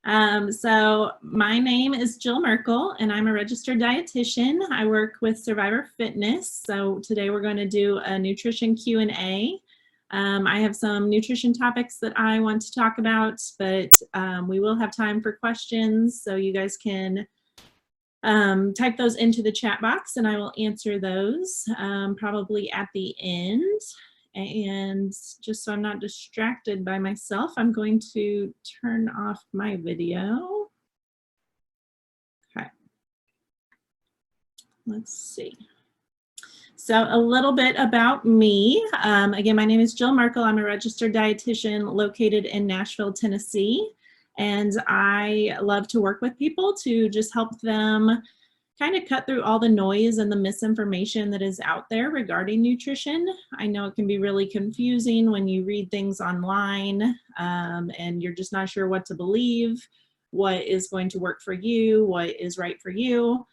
So my name is Jill Merkel, and I'm a registered dietitian. I work with Survivor Fitness. So today we're going to do a nutrition Q&A. I have some nutrition topics that I want to talk about, but we will have time for questions. So you guys can type those into the chat box and I will answer those probably at the end. And just so I'm not distracted by myself, I'm going to turn off my video. Okay, let's see. So a little bit about me. Again, my name is Jill Merkel. I'm a registered dietitian located in Nashville, Tennessee. And I love to work with people to just help them kind of cut through all the noise and the misinformation that is out there regarding nutrition. I know it can be really confusing when you read things online and you're just not sure what to believe, what is going to work for you, what is right for you.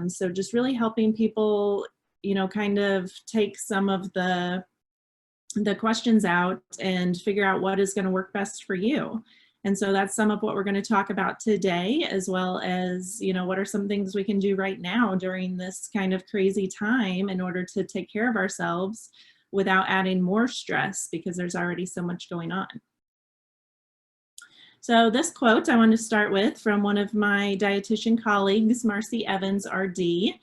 So just really helping people, you know, kind of take some of the questions out and figure out what is going to work best for you. And so that's some of what we're going to talk about today, as well as, you know, what are some things we can do right now during this kind of crazy time in order to take care of ourselves without adding more stress because there's already so much going on. So this quote I want to start with from one of my dietitian colleagues, Marcy Evans, RD.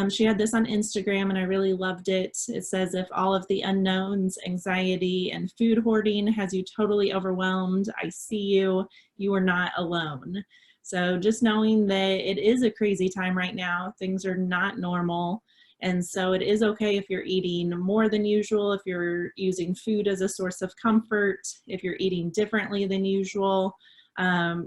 She had this on Instagram and I really loved it. It says, if all of the unknowns, anxiety, and food hoarding has you totally overwhelmed, I see you, you are not alone. So just knowing that it is a crazy time right now, things are not normal. And so it is okay if you're eating more than usual, if you're using food as a source of comfort, if you're eating differently than usual.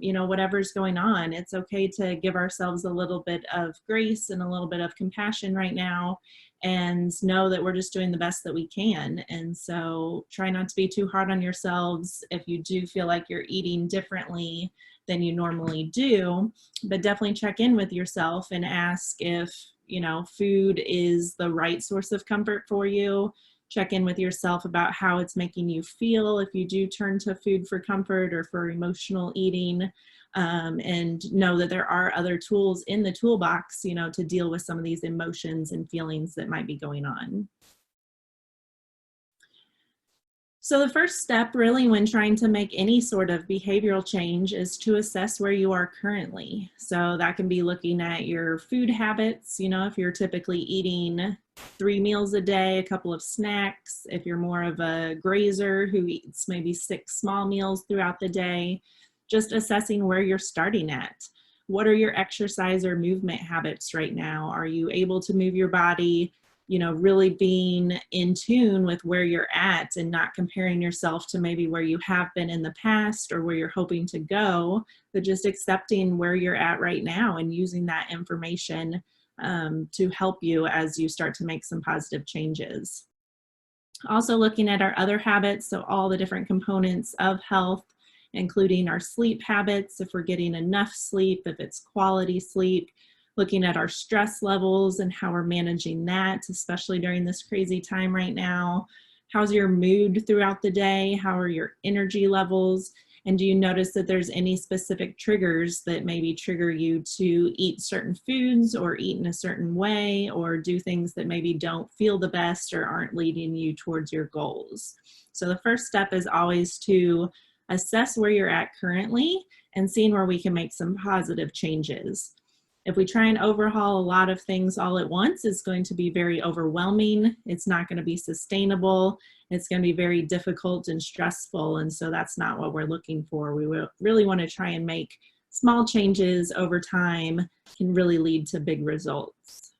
You know, whatever's going on, it's okay to give ourselves a little bit of grace and a little bit of compassion right now and know that we're just doing the best that we can. And so try not to be too hard on yourselves if you do feel like you're eating differently than you normally do, but definitely check in with yourself and ask if, you know, food is the right source of comfort for you. Check in with yourself about how it's making you feel if you do turn to food for comfort or for emotional eating, and know that there are other tools in the toolbox, you know, to deal with some of these emotions and feelings that might be going on. So the first step really when trying to make any sort of behavioral change is to assess where you are currently. So that can be looking at your food habits, you know, if you're typically eating 3 meals a day, a couple of snacks, if you're more of a grazer who eats maybe 6 small meals throughout the day, just assessing where you're starting at. What are your exercise or movement habits right now? Are you able to move your body? You know, really being in tune with where you're at and not comparing yourself to maybe where you have been in the past or where you're hoping to go, but just accepting where you're at right now and using that information to help you as you start to make some positive changes. Also looking at our other habits, so all the different components of health, including our sleep habits, if we're getting enough sleep, if it's quality sleep, looking at our stress levels and how we're managing that, especially during this crazy time right now. How's your mood throughout the day? How are your energy levels? And do you notice that there's any specific triggers that maybe trigger you to eat certain foods or eat in a certain way or do things that maybe don't feel the best or aren't leading you towards your goals? So the first step is always to assess where you're at currently and seeing where we can make some positive changes. If we try and overhaul a lot of things all at once, it's going to be very overwhelming. It's not going to be sustainable. It's going to be very difficult and stressful. And so that's not what we're looking for. We really want to try and make small changes over time can really lead to big results.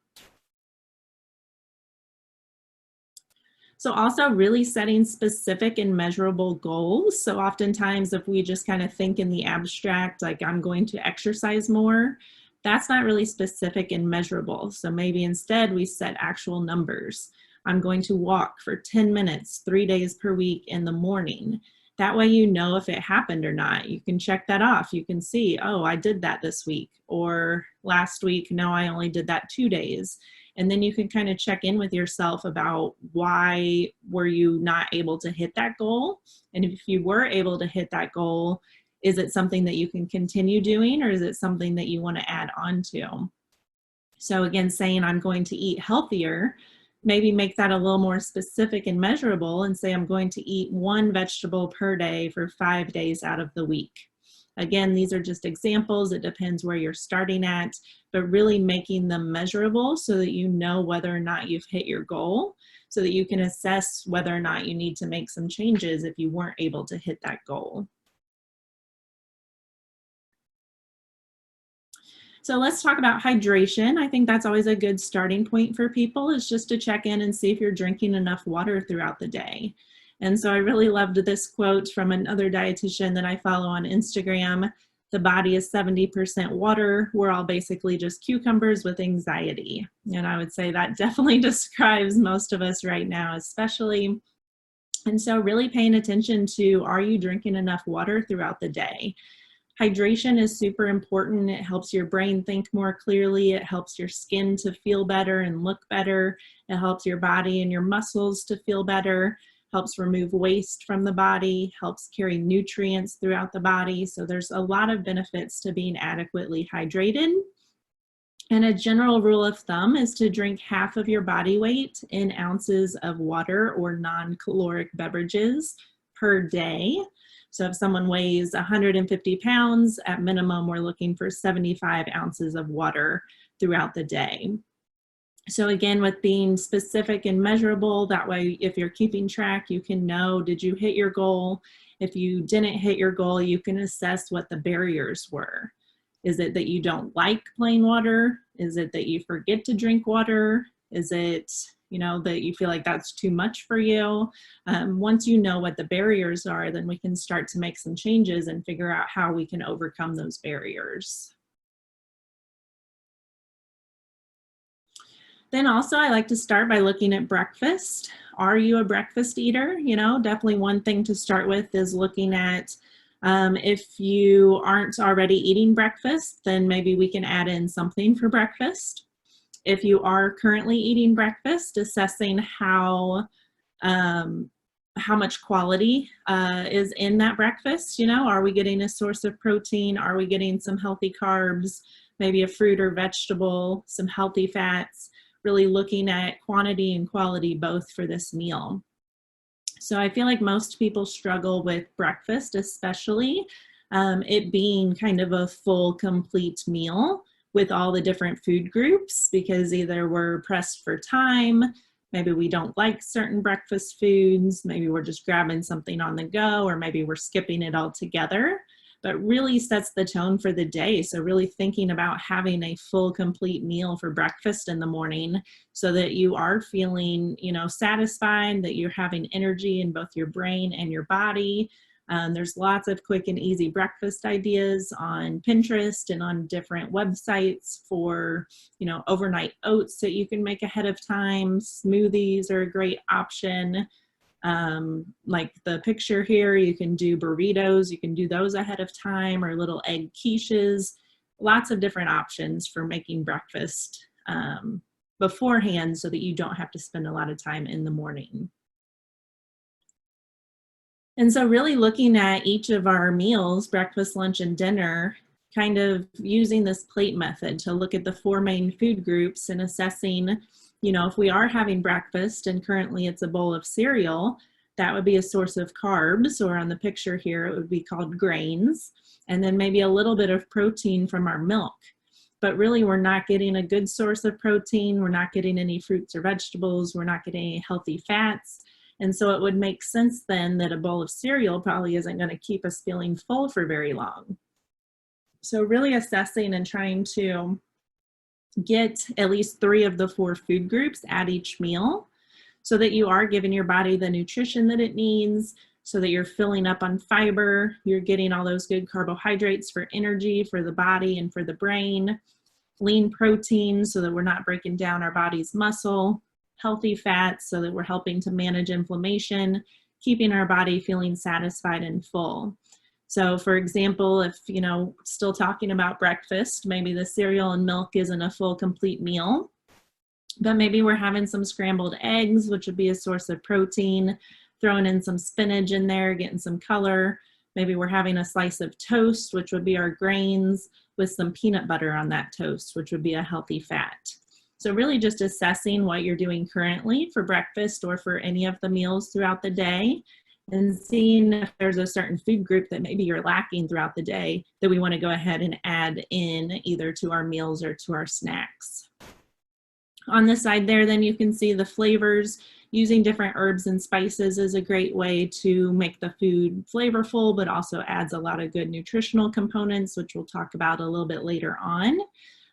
So also really setting specific and measurable goals. So oftentimes if we just kind of think in the abstract, like I'm going to exercise more, that's not really specific and measurable. So maybe instead we set actual numbers. I'm going to walk for 10 minutes, 3 days per week in the morning. That way you know if it happened or not. You can check that off. You can see, oh, I did that this week. Or last week, no, I only did that 2 days. And then you can kind of check in with yourself about why were you not able to hit that goal? And if you were able to hit that goal, Is it something that you can continue doing, or is it something that you want to add on to? So again, saying I'm going to eat healthier, maybe make that a little more specific and measurable and say I'm going to eat 1 vegetable per day for 5 days out of the week. Again, these are just examples. It depends where you're starting at, but really making them measurable so that you know whether or not you've hit your goal, so that you can assess whether or not you need to make some changes if you weren't able to hit that goal. So let's talk about hydration. I think that's always a good starting point for people, is just to check in and see if you're drinking enough water throughout the day. And so I really loved this quote from another dietitian that I follow on Instagram. The body is 70% water. We're all basically just cucumbers with anxiety. And I would say that definitely describes most of us right now, especially. And so really paying attention to, are you drinking enough water throughout the day? Hydration is super important. It helps your brain think more clearly. It helps your skin to feel better and look better. It helps your body and your muscles to feel better, helps remove waste from the body, helps carry nutrients throughout the body. So there's a lot of benefits to being adequately hydrated. And a general rule of thumb is to drink half of your body weight in ounces of water or non-caloric beverages per day. So if someone weighs 150 pounds, at minimum, we're looking for 75 ounces of water throughout the day. So again, with being specific and measurable, that way, if you're keeping track, you can know, did you hit your goal? If you didn't hit your goal, you can assess what the barriers were. Is it that you don't like plain water? Is it that you forget to drink water? Is it, that you feel like that's too much for you? Once you know what the barriers are, then we can start to make some changes and figure out how we can overcome those barriers. Then also, I like to start by looking at breakfast. Are you a breakfast eater? Definitely one thing to start with is looking at, if you aren't already eating breakfast, then maybe we can add in something for breakfast. If you are currently eating breakfast, assessing how much quality is in that breakfast. Are we getting a source of protein? Are we getting some healthy carbs, maybe a fruit or vegetable, some healthy fats? Really looking at quantity and quality both for this meal. So I feel like most people struggle with breakfast, especially it being kind of a full, complete meal with all the different food groups, because either we're pressed for time, maybe we don't like certain breakfast foods, maybe we're just grabbing something on the go, or maybe we're skipping it altogether, but really sets the tone for the day. So really thinking about having a full, complete meal for breakfast in the morning so that you are feeling, satisfied, that you're having energy in both your brain and your body. There's lots of quick and easy breakfast ideas on Pinterest and on different websites for, overnight oats that you can make ahead of time. Smoothies are a great option. Like the picture here, you can do burritos, you can do those ahead of time, or little egg quiches. Lots of different options for making breakfast beforehand so that you don't have to spend a lot of time in the morning. And so really looking at each of our meals, breakfast, lunch, and dinner, kind of using this plate method to look at the 4 main food groups and assessing, if we are having breakfast and currently it's a bowl of cereal, that would be a source of carbs, or on the picture here, it would be called grains, and then maybe a little bit of protein from our milk. But really, we're not getting a good source of protein. We're not getting any fruits or vegetables. We're not getting any healthy fats. And so it would make sense then that a bowl of cereal probably isn't going to keep us feeling full for very long. So really assessing and trying to get at least 3 of the 4 food groups at each meal so that you are giving your body the nutrition that it needs, so that you're filling up on fiber, you're getting all those good carbohydrates for energy for the body and for the brain, lean protein so that we're not breaking down our body's muscle, healthy fats so that we're helping to manage inflammation, keeping our body feeling satisfied and full. So for example, if, still talking about breakfast, maybe the cereal and milk isn't a full, complete meal, but maybe we're having some scrambled eggs, which would be a source of protein, throwing in some spinach in there, getting some color, Maybe we're having a slice of toast, which would be our grains, with some peanut butter on that toast, which would be a healthy fat. So really just assessing what you're doing currently for breakfast or for any of the meals throughout the day, and seeing if there's a certain food group that maybe you're lacking throughout the day that we want to go ahead and add in either to our meals or to our snacks. On the side there, then you can see the flavors. Using different herbs and spices is a great way to make the food flavorful, but also adds a lot of good nutritional components, which we'll talk about a little bit later on.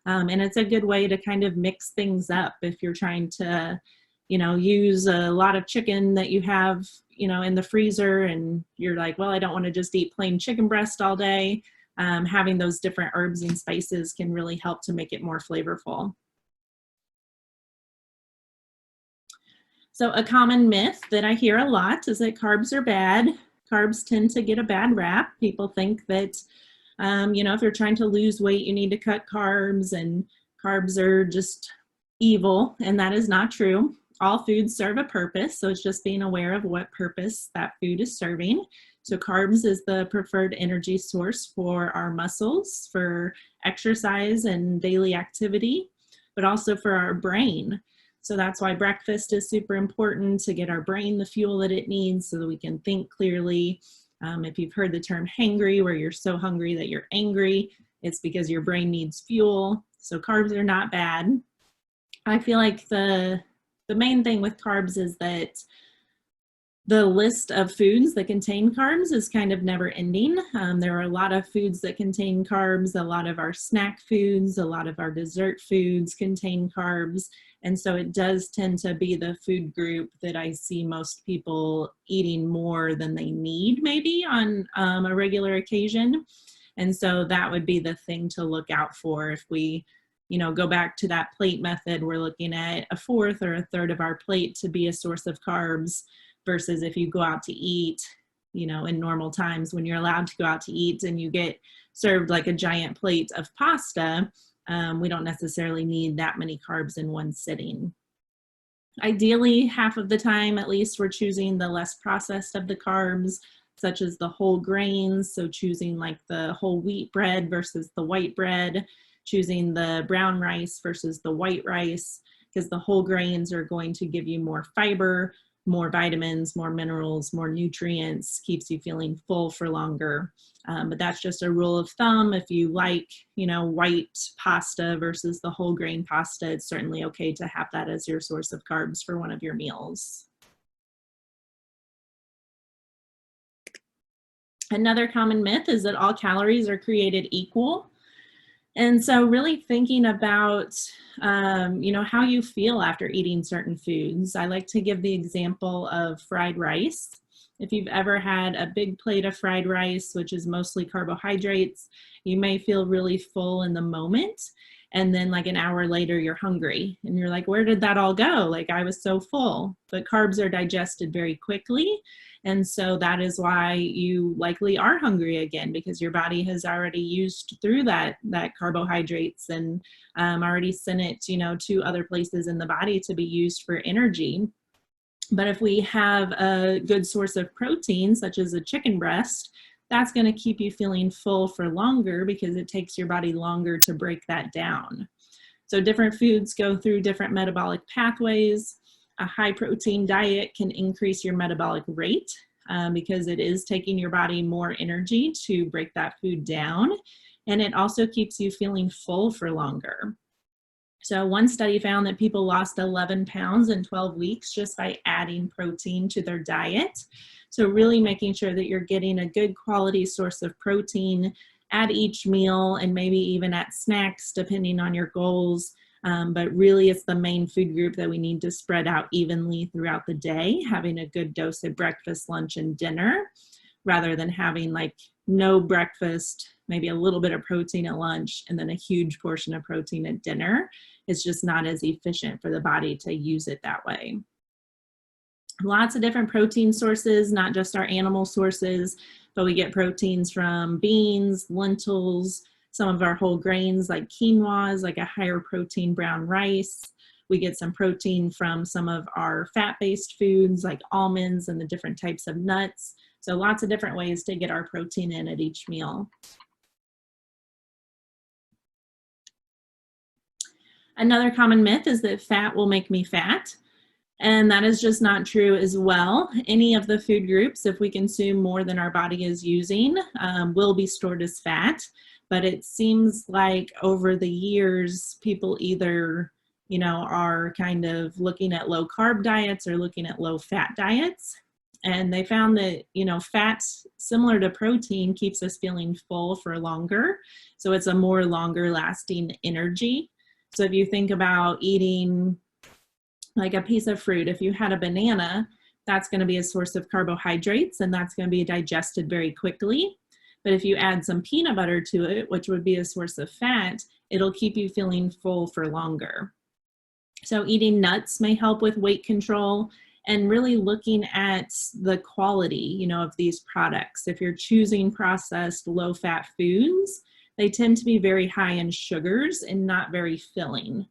And it's a good way to kind of mix things up if you're trying to, use a lot of chicken that you have, in the freezer, and you're like, well, I don't want to just eat plain chicken breast all day. Having those different herbs and spices can really help to make it more flavorful. So a common myth that I hear a lot is that carbs are bad. Carbs tend to get a bad rap. People think that, if you're trying to lose weight, you need to cut carbs, and carbs are just evil, and that is not true. All foods serve a purpose, so it's just being aware of what purpose that food is serving. So carbs is the preferred energy source for our muscles, for exercise and daily activity, but also for our brain. So that's why breakfast is super important, to get our brain the fuel that it needs so that we can think clearly. If you've heard the term hangry, where you're so hungry that you're angry, it's because your brain needs fuel. So carbs are not bad. I feel like the main thing with carbs is that the list of foods that contain carbs is kind of never ending. There are a lot of foods that contain carbs. A lot of our snack foods, a lot of our dessert foods contain carbs. And so it does tend to be the food group that I see most people eating more than they need, maybe on a regular occasion. And so that would be the thing to look out for. If we, go back to that plate method, we're looking at a fourth or a third of our plate to be a source of carbs, versus if you go out to eat, in normal times when you're allowed to go out to eat and you get served like a giant plate of pasta, we don't necessarily need that many carbs in one sitting. Ideally, half of the time, at least, we're choosing the less processed of the carbs, such as the whole grains. So choosing like the whole wheat bread versus the white bread, choosing the brown rice versus the white rice, because the whole grains are going to give you more fiber, more vitamins, more minerals, more nutrients, keeps you feeling full for longer. But that's just a rule of thumb. If you like, white pasta versus the whole grain pasta, it's certainly okay to have that as your source of carbs for one of your meals. Another common myth is that all calories are created equal. And so really thinking about, how you feel after eating certain foods. I like to give the example of fried rice. If you've ever had a big plate of fried rice, which is mostly carbohydrates, you may feel really full in the moment. And then like an hour later, you're hungry and you're like, where did that all go? Like, I was so full. But carbs are digested very quickly. And so that is why you likely are hungry again, because your body has already used through that carbohydrates and already sent it, to other places in the body to be used for energy. But if we have a good source of protein, such as a chicken breast, that's going to keep you feeling full for longer, because it takes your body longer to break that down. So different foods go through different metabolic pathways. A high protein diet can increase your metabolic rate because it is taking your body more energy to break that food down. And it also keeps you feeling full for longer. So one study found that people lost 11 pounds in 12 weeks just by adding protein to their diet. So really making sure that you're getting a good quality source of protein at each meal, and maybe even at snacks, depending on your goals. But really it's the main food group that we need to spread out evenly throughout the day, having a good dose at breakfast, lunch, and dinner, rather than having like no breakfast, maybe a little bit of protein at lunch, and then a huge portion of protein at dinner. It's just not as efficient for the body to use it that way. Lots of different protein sources, not just our animal sources, but we get proteins from beans, lentils, some of our whole grains like quinoa is like a higher protein brown rice. We get some protein from some of our fat-based foods like almonds and the different types of nuts. So lots of different ways to get our protein in at each meal. Another common myth is that fat will make me fat. And that is just not true as well. Any of the food groups, if we consume more than our body is using, will be stored as fat. But it seems like over the years, people either, are kind of looking at low carb diets or looking at low fat diets. And they found that, fat, similar to protein, keeps us feeling full for longer. So it's a more longer lasting energy. So if you think about eating like a piece of fruit, if you had a banana, that's going to be a source of carbohydrates and that's going to be digested very quickly. But if you add some peanut butter to it, which would be a source of fat, it'll keep you feeling full for longer. So eating nuts may help with weight control and really looking at the quality, of these products. If you're choosing processed low-fat foods, they tend to be very high in sugars and not very filling.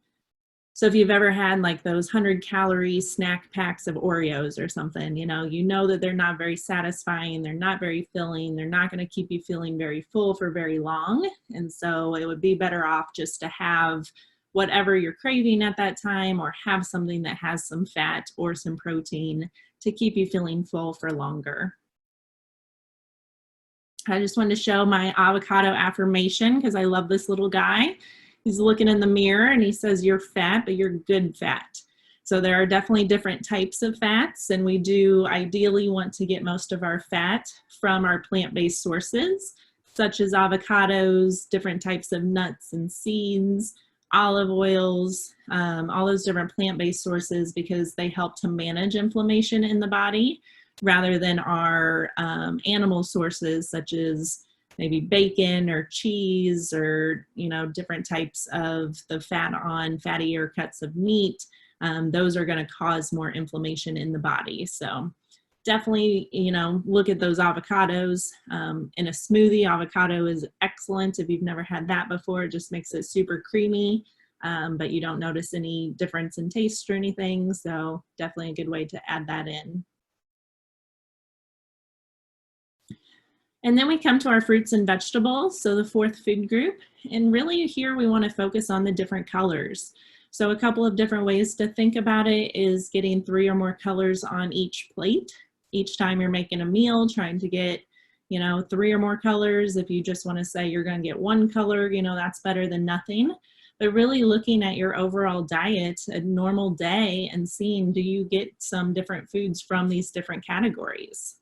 So if you've ever had like those 100-calorie snack packs of Oreos or something, you know that they're not very satisfying, they're not very filling, they're not going to keep you feeling very full for very long. And so it would be better off just to have whatever you're craving at that time, or have something that has some fat or some protein to keep you feeling full for longer. I just wanted to show my avocado affirmation because I love this little guy. He's looking in the mirror and he says, "You're fat, but you're good fat." So there are definitely different types of fats, and we do ideally want to get most of our fat from our plant-based sources, such as avocados, different types of nuts and seeds, olive oils, all those different plant-based sources, because they help to manage inflammation in the body rather than our animal sources, such as maybe bacon or cheese or, different types of the fat on fattier cuts of meat. Those are going to cause more inflammation in the body. So definitely, look at those avocados in a smoothie. Avocado is excellent. If you've never had that before, it just makes it super creamy, but you don't notice any difference in taste or anything. So definitely a good way to add that in. And then we come to our fruits and vegetables, so the fourth food group. And really here we want to focus on the different colors. So a couple of different ways to think about it is getting 3 or more colors on each plate. Each time you're making a meal, trying to get, 3 or more colors. If you just want to say you're going to get 1 color, that's better than nothing. But really looking at your overall diet, a normal day, and seeing, do you get some different foods from these different categories?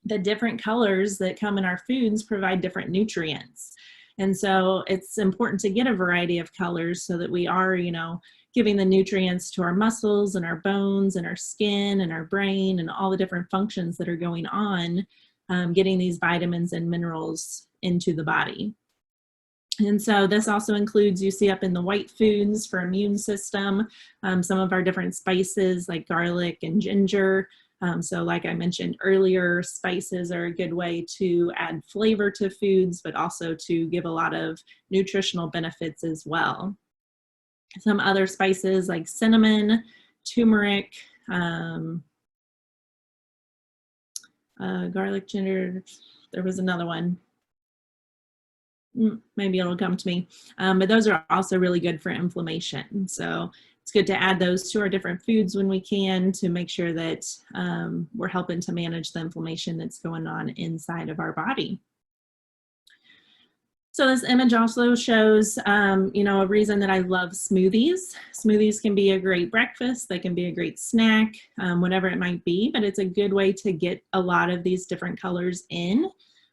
The different colors that come in our foods provide different nutrients. And so it's important to get a variety of colors so that we are, giving the nutrients to our muscles and our bones and our skin and our brain and all the different functions that are going on, getting these vitamins and minerals into the body. And so this also includes, you see up in the white foods for immune system, some of our different spices like garlic and ginger. So like I mentioned earlier, spices are a good way to add flavor to foods, but also to give a lot of nutritional benefits as well. Some other spices like cinnamon, turmeric, garlic, ginger, there was another one. Maybe it'll come to me. But those are also really good for inflammation. So it's good to add those to our different foods when we can, to make sure that we're helping to manage the inflammation that's going on inside of our body. So this image also shows, a reason that I love smoothies. Smoothies can be a great breakfast. They can be a great snack, whatever it might be, but it's a good way to get a lot of these different colors in.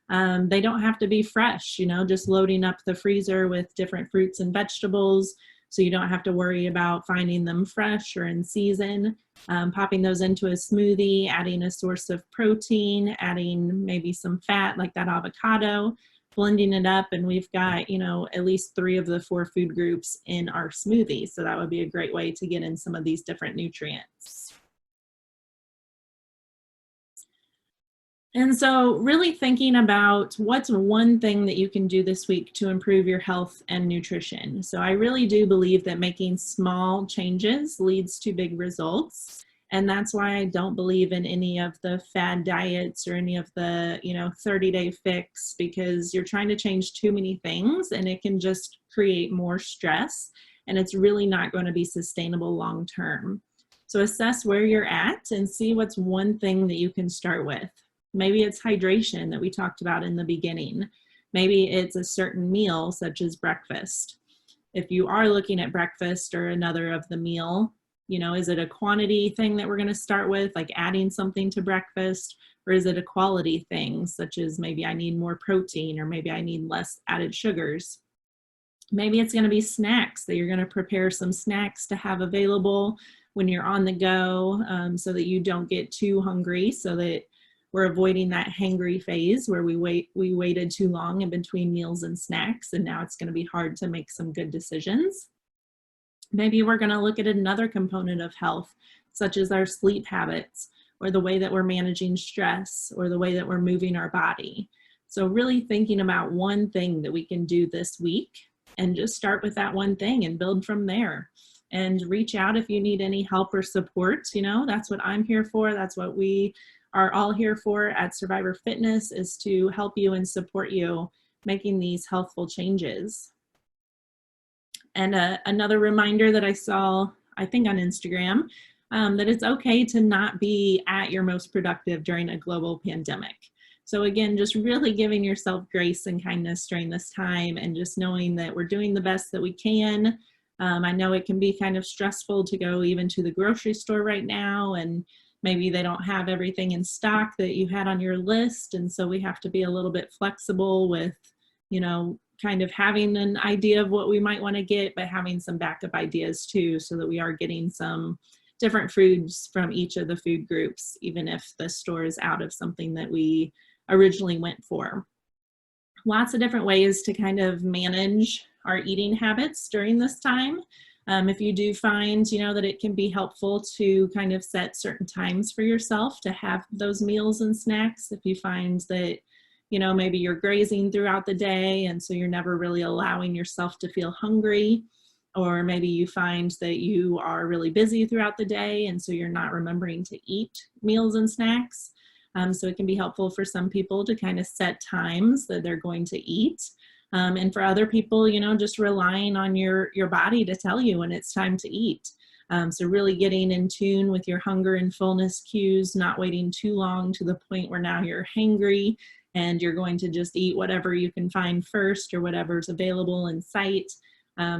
They don't have to be fresh, just loading up the freezer with different fruits and vegetables, so you don't have to worry about finding them fresh or in season. Popping those into a smoothie, adding a source of protein, adding maybe some fat like that avocado, blending it up, and we've got, at least 3 of the 4 food groups in our smoothie. So that would be a great way to get in some of these different nutrients. And so really thinking about what's one thing that you can do this week to improve your health and nutrition. So I really do believe that making small changes leads to big results. And that's why I don't believe in any of the fad diets or any of the, 30-day fix, because you're trying to change too many things and it can just create more stress, and it's really not going to be sustainable long term. So assess where you're at and see what's one thing that you can start with. Maybe it's hydration that we talked about in the beginning. Maybe it's a certain meal such as breakfast. If you are looking at breakfast or another of the meal, is it a quantity thing that we're going to start with, like adding something to breakfast? Or is it a quality thing, such as maybe I need more protein, or maybe I need less added sugars? Maybe it's going to be snacks, that you're going to prepare some snacks to have available when you're on the go, so that you don't get too hungry, so that we're avoiding that hangry phase where we waited too long in between meals and snacks, and now it's going to be hard to make some good decisions. Maybe we're going to look at another component of health, such as our sleep habits, or the way that we're managing stress, or the way that we're moving our body. So really thinking about one thing that we can do this week, and just start with that one thing and build from there. And reach out if you need any help or support. That's what I'm here for. That's what we are all here for at Survivor Fitness, is to help you and support you making these healthful changes. And another reminder that I saw, I think on Instagram, that it's okay to not be at your most productive during a global pandemic. So again, just really giving yourself grace and kindness during this time, and just knowing that we're doing the best that we can. I know it can be kind of stressful to go even to the grocery store right now, and maybe they don't have everything in stock that you had on your list. And so we have to be a little bit flexible with, kind of having an idea of what we might want to get, but having some backup ideas too, so that we are getting some different foods from each of the food groups, even if the store is out of something that we originally went for. Lots of different ways to kind of manage our eating habits during this time. If you do find, that it can be helpful to kind of set certain times for yourself to have those meals and snacks. If you find that, maybe you're grazing throughout the day, and so you're never really allowing yourself to feel hungry, or maybe you find that you are really busy throughout the day, and so you're not remembering to eat meals and snacks. So it can be helpful for some people to kind of set times that they're going to eat. And for other people, just relying on your body to tell you when it's time to eat. So really getting in tune with your hunger and fullness cues, not waiting too long to the point where now you're hangry and you're going to just eat whatever you can find first, or whatever's available in sight.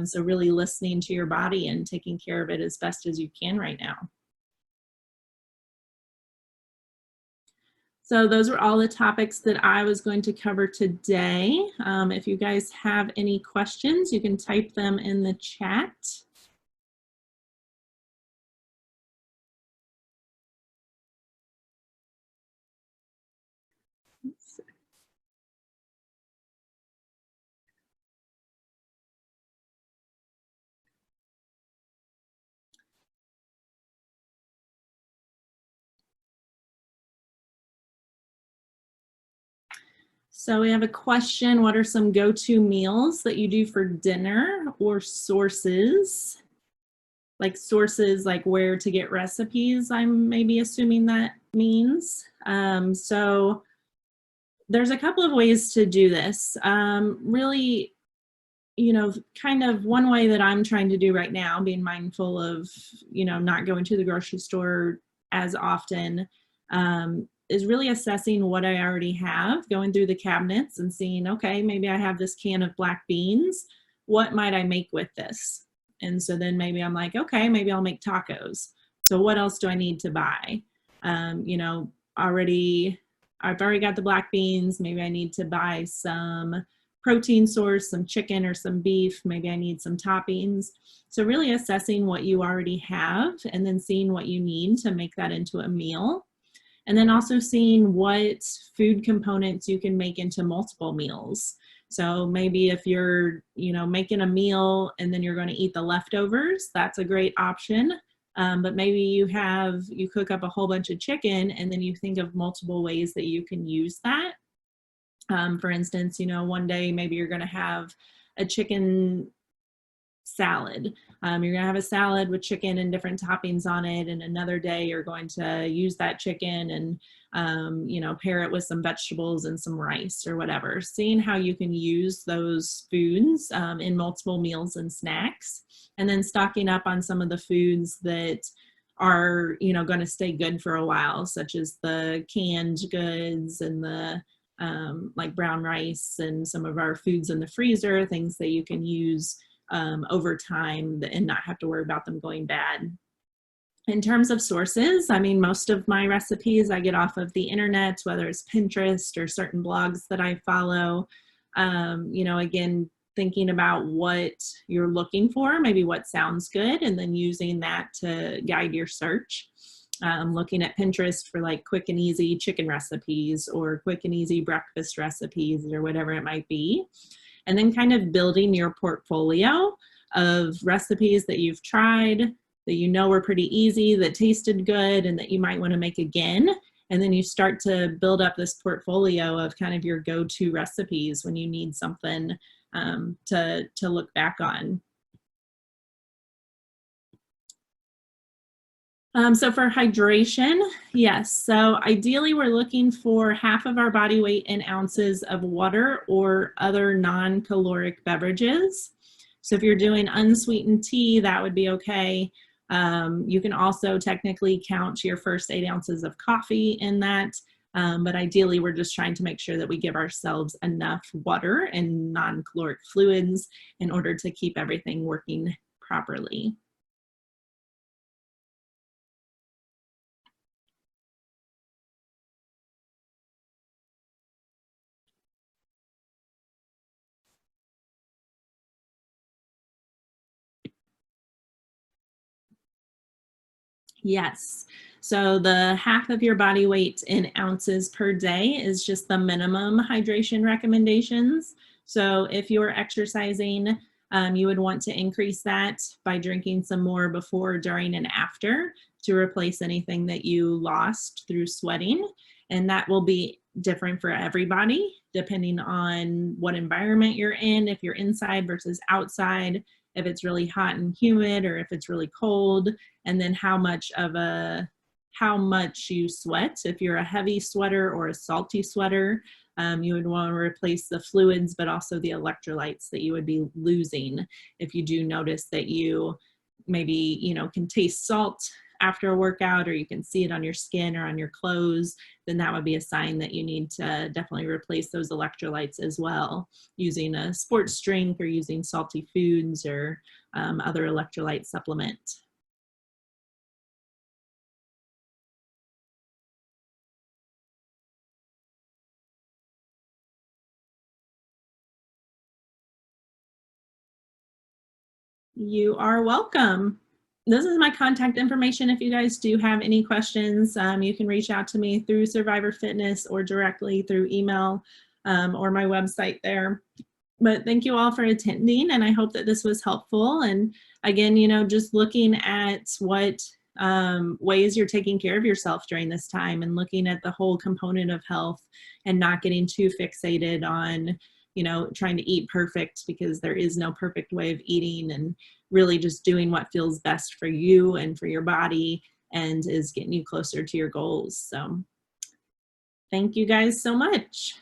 So really listening to your body and taking care of it as best as you can right now. So those are all the topics that I was going to cover today. If you guys have any questions, you can type them in the chat. So we have a question: what are some go-to meals that you do for dinner, or sources? Like sources, like where to get recipes, I'm maybe assuming that means. So there's a couple of ways to do this. Really, kind of one way that I'm trying to do right now, being mindful of, not going to the grocery store as often, is really assessing what I already have, going through the cabinets and seeing, okay, maybe I have this can of black beans. What might I make with this? And so then maybe I'm like, okay, maybe I'll make tacos. So what else do I need to buy? I've already got the black beans. Maybe I need to buy some protein source, some chicken or some beef. Maybe I need some toppings. So really assessing what you already have, and then seeing what you need to make that into a meal. And then also seeing what food components you can make into multiple meals. So maybe if you're, making a meal and then you're going to eat the leftovers, that's a great option. But maybe you cook up a whole bunch of chicken, and then you think of multiple ways that you can use that. For instance, one day maybe you're going to have a chicken salad. You're gonna have a salad with chicken and different toppings on it, and another day you're going to use that chicken and you know, pair it with some vegetables and some rice or whatever. Seeing how you can use those foods in multiple meals and snacks, and then stocking up on some of the foods that are, you know, going to stay good for a while, such as the canned goods and the like brown rice and some of our foods in the freezer, things that you can use over time and not have to worry about them going bad. In terms of sources, I mean, most of my recipes I get off of the internet, whether it's Pinterest or certain blogs that I follow. You know, again, thinking about what you're looking for, maybe what sounds good, and then using that to guide your search. Looking at Pinterest for like quick and easy chicken recipes or quick and easy breakfast recipes or whatever it might be. And then kind of building your portfolio of recipes that you've tried, that you know were pretty easy, that tasted good, and that you might want to make again. And then you start to build up this portfolio of kind of your go-to recipes when you need something to look back on. So for hydration, yes. So ideally we're looking for half of our body weight in ounces of water or other non-caloric beverages. So if you're doing unsweetened tea, that would be okay. You can also technically count your first 8 ounces of coffee in that. But ideally, we're just trying to make sure that we give ourselves enough water and non-caloric fluids in order to keep everything working properly. Yes. So the half of your body weight in ounces per day is just the minimum hydration recommendations. So if you're exercising, you would want to increase that by drinking some more before, during, and after to replace anything that you lost through sweating. And that will be different for everybody, depending on what environment you're in, if you're inside versus outside, if it's really hot and humid, or if it's really cold, and then how much you sweat. If you're a heavy sweater or a salty sweater, you would want to replace the fluids, but also the electrolytes that you would be losing. If you do notice that you maybe, you know, can taste salt after a workout, or you can see it on your skin or on your clothes, then that would be a sign that you need to definitely replace those electrolytes as well, using a sports drink or using salty foods or other electrolyte supplement. You are welcome. This is my contact information. If you guys do have any questions, you can reach out to me through Survivor Fitness or directly through email or my website there. But thank you all for attending, and I hope that this was helpful. And again, you know, just looking at what ways you're taking care of yourself during this time and looking at the whole component of health and not getting too fixated on, you know, trying to eat perfect, because there is no perfect way of eating, and really just doing what feels best for you and for your body and is getting you closer to your goals. So thank you guys so much.